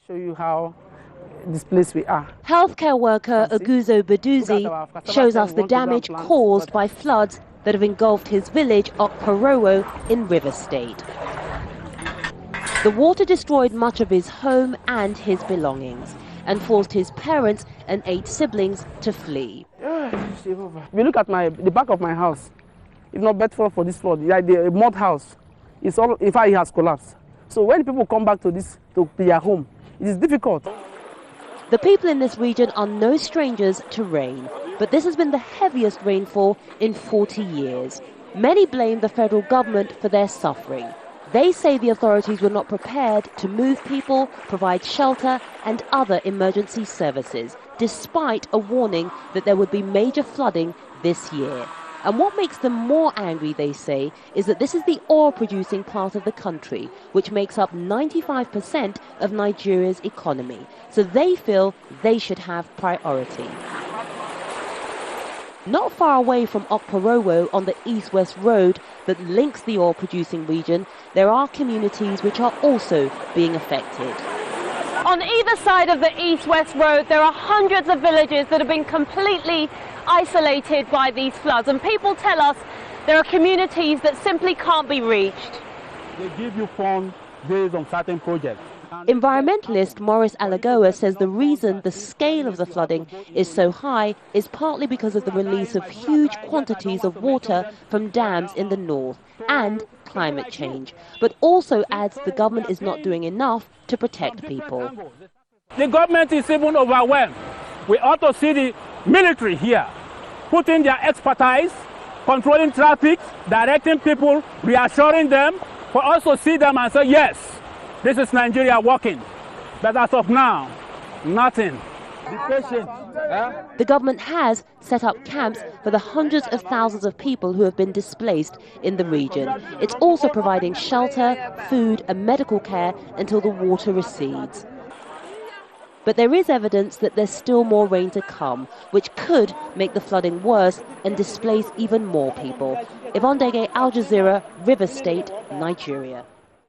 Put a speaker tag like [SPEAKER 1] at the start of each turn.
[SPEAKER 1] Show you how displaced we are.
[SPEAKER 2] Healthcare worker Uguzo Baduzi shows us the damage caused by floods that have engulfed his village Okporowo in River State. The water destroyed much of his home and his belongings and forced his parents and 8 siblings to flee.
[SPEAKER 1] If you look at the back of my house, it's not better for this flood. The mud house, it's all, in fact, it has collapsed. So when people come back to their home, it is difficult.
[SPEAKER 2] The people in this region are no strangers to rain, but this has been the heaviest rainfall in 40 years. Many blame the federal government for their suffering. They say the authorities were not prepared to move people, provide shelter and other emergency services, despite a warning that there would be major flooding this year. And what makes them more angry, they say, is that this is the oil-producing part of the country, which makes up 95% of Nigeria's economy. So they feel they should have priority. Not far away from Okporowo on the east-west road that links the oil-producing region, there are communities which are also being affected.
[SPEAKER 3] On either side of the east-west road, there are hundreds of villages that have been completely isolated by these floods. And people tell us there are communities that simply can't be reached.
[SPEAKER 1] They give you funds based on certain projects.
[SPEAKER 2] Environmentalist Maurice Alagoa says the reason the scale of the flooding is so high is partly because of the release of huge quantities of water from dams in the north and climate change, but also adds the government is not doing enough to protect people.
[SPEAKER 1] The government is even overwhelmed. We ought to see the military here, putting their expertise, controlling traffic, directing people, reassuring them, for us to see them and say, yes, this is Nigeria working. But as of now, nothing. Be patient.
[SPEAKER 2] The government has set up camps for the hundreds of thousands of people who have been displaced in the region. It's also providing shelter, food and medical care until the water recedes. But there is evidence that there's still more rain to come, which could make the flooding worse and displace even more people. Yvonne Ndege, Al Jazeera, River State, Nigeria.